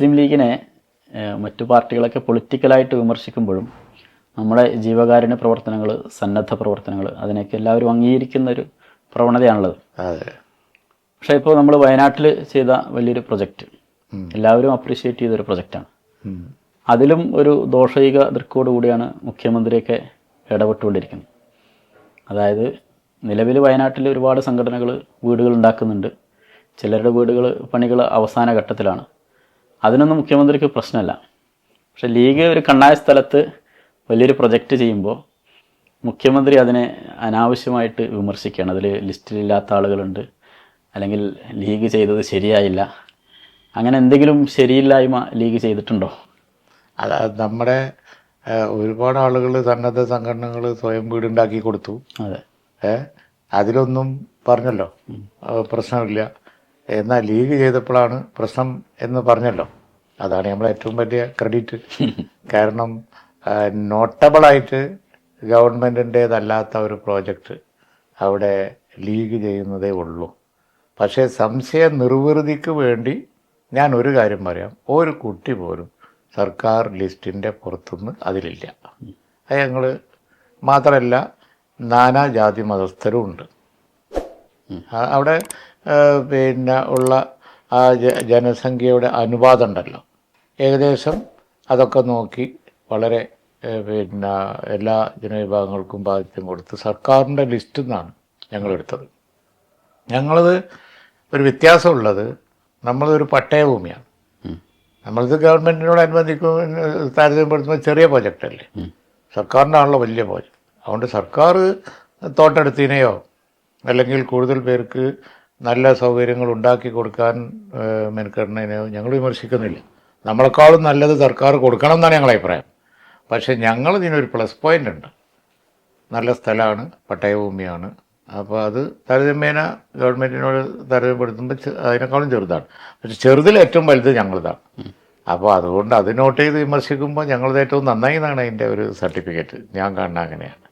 മുസ്ലിം ലീഗിനെ മറ്റു പാർട്ടികളൊക്കെ പൊളിറ്റിക്കലായിട്ട് വിമർശിക്കുമ്പോഴും നമ്മുടെ ജീവകാരുണ്യ പ്രവർത്തനങ്ങൾ, സന്നദ്ധ പ്രവർത്തനങ്ങൾ, അതിനൊക്കെ എല്ലാവരും അംഗീകരിക്കുന്ന ഒരു പ്രവണതയാണുള്ളത്. പക്ഷേ ഇപ്പോൾ നമ്മൾ വയനാട്ടിൽ ചെയ്ത വലിയൊരു പ്രൊജക്റ്റ് എല്ലാവരും അപ്രീഷിയേറ്റ് ചെയ്തൊരു പ്രൊജക്റ്റാണ്. അതിലും ഒരു ദോഷൈക ദൃക്കോടുകൂടിയാണ് മുഖ്യമന്ത്രിയൊക്കെ ഇടപെട്ടുകൊണ്ടിരിക്കുന്നത്. അതായത് നിലവിൽ വയനാട്ടിൽ ഒരുപാട് സംഘടനകൾ വീടുകൾ ഉണ്ടാക്കുന്നുണ്ട്. ചിലരുടെ പണികൾ അവസാന ഘട്ടത്തിലാണ്. അതിനൊന്നും മുഖ്യമന്ത്രിക്ക് പ്രശ്നമല്ല. പക്ഷെ ലീഗ് ഒരു കണ്ണായ സ്ഥലത്ത് വലിയൊരു പ്രൊജക്റ്റ് ചെയ്യുമ്പോൾ മുഖ്യമന്ത്രി അതിനെ അനാവശ്യമായിട്ട് വിമർശിക്കുകയാണ്. അതിൽ ലിസ്റ്റിലില്ലാത്ത ആളുകളുണ്ട്, അല്ലെങ്കിൽ ലീഗ് ചെയ്തത് ശരിയായില്ല, അങ്ങനെ എന്തെങ്കിലും ശരിയില്ലായ്മ ലീഗ് ചെയ്തിട്ടുണ്ടോ? അത് നമ്മുടെ ഒരുപാട് ആളുകൾ, സന്നദ്ധ സംഘടനകൾ സ്വയം വീടുണ്ടാക്കി കൊടുത്തു. അതെ, അതിലൊന്നും പറഞ്ഞല്ലോ പ്രശ്നമില്ല. എന്നാൽ ലീഗ് ചെയ്തപ്പോഴാണ് പ്രശ്നം എന്ന് പറഞ്ഞല്ലോ. അതാണ് നമ്മളെ ഏറ്റവും വലിയ ക്രെഡിറ്റ്. കാരണം നോട്ടബിളായിട്ട് ഗവൺമെൻറ്റിൻ്റേതല്ലാത്ത ഒരു പ്രോജക്റ്റ് അവിടെ ലീഗ് ചെയ്യുന്നതേ ഉള്ളൂ. പക്ഷേ സംശയ നിർവൃതിക്ക് വേണ്ടി ഞാൻ ഒരു കാര്യം പറയാം, ഒരു കുട്ടി പോലും സർക്കാർ ലിസ്റ്റിൻ്റെ പുറത്തുനിന്ന് അതിലില്ല. അത് ഞങ്ങൾ മാത്രമല്ല, നാനാജാതി മതസ്ഥരും ഉണ്ട് അവിടെ. പിന്നെ ഉള്ള ആ ജനസംഖ്യയുടെ അനുപാതം ഉണ്ടല്ലോ, ഏകദേശം അതൊക്കെ നോക്കി വളരെ പിന്നെ എല്ലാ ജനവിഭാഗങ്ങൾക്കും ബാധ്യത കൊടുത്ത് സർക്കാരിൻ്റെ ലിസ്റ്റിൽ നിന്നാണ് ഞങ്ങളെടുത്തത്. ഞങ്ങളത് ഒരു വ്യത്യാസമുള്ളത്, നമ്മളതൊരു പട്ടയഭൂമിയാണ്. നമ്മളിത് ഗവൺമെൻറ്റിനോടനുബന്ധിക്കും താരതമ്യപ്പെടുത്തുമ്പോൾ ചെറിയ പ്രോജക്റ്റല്ലേ, സർക്കാരിൻ്റെ ആണല്ലോ വലിയ പ്രോജക്റ്റ്. അതുകൊണ്ട് സർക്കാർ തോട്ടെടുത്തതിനെയോ അല്ലെങ്കിൽ കൂടുതൽ പേർക്ക് നല്ല സൗകര്യങ്ങൾ ഉണ്ടാക്കി കൊടുക്കാൻ മെനക്കെടുന്നതിനെയോ ഞങ്ങൾ വിമർശിക്കുന്നില്ല. നമ്മളെക്കാളും നല്ലത് സർക്കാർ കൊടുക്കണം എന്നാണ് ഞങ്ങളുടെ അഭിപ്രായം. പക്ഷേ ഞങ്ങളിതിനൊരു പ്ലസ് പോയിൻ്റ് ഉണ്ട്, നല്ല സ്ഥലമാണ്, പട്ടയഭൂമിയാണ്. അപ്പോൾ അത് താരതമ്യേന ഗവൺമെൻറ്റിനോട് താരതമ്യപ്പെടുത്തുമ്പോൾ അതിനേക്കാളും ചെറുതാണ്. പക്ഷെ ചെറുതിൽ ഏറ്റവും വലുത് ഞങ്ങളതാണ്. അപ്പോൾ അതുകൊണ്ട് അത് നോട്ട് ചെയ്ത് വിമർശിക്കുമ്പോൾ ഞങ്ങളത് ഏറ്റവും നന്നായി എന്നാണ് അതിൻ്റെ ഒരു സർട്ടിഫിക്കറ്റ് ഞാൻ കാണുന്നത്. അങ്ങനെയാണ്.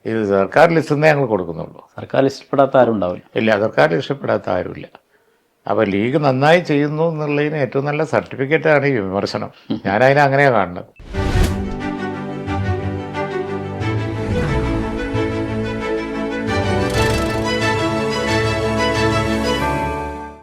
ഇത് സർക്കാർ ലിസ്റ്റിൽ നിന്നേ ഞങ്ങൾ കൊടുക്കുന്നുള്ളൂ. സർക്കാർ ലിസ്റ്റിൽപ്പെടാത്ത ആരും ഉണ്ടാവില്ല. ഇല്ല, സർക്കാർ ലിസ്റ്റിൽപ്പെടാത്ത ആരുമില്ല. അപ്പോൾ ലീഗ് നന്നായി ചെയ്യുന്നു എന്നുള്ളതിന് ഏറ്റവും നല്ല സർട്ടിഫിക്കറ്റാണ് ഈ വിമർശനം. ഞാനതിനെ അങ്ങനെയാണ് കാണുന്നത്.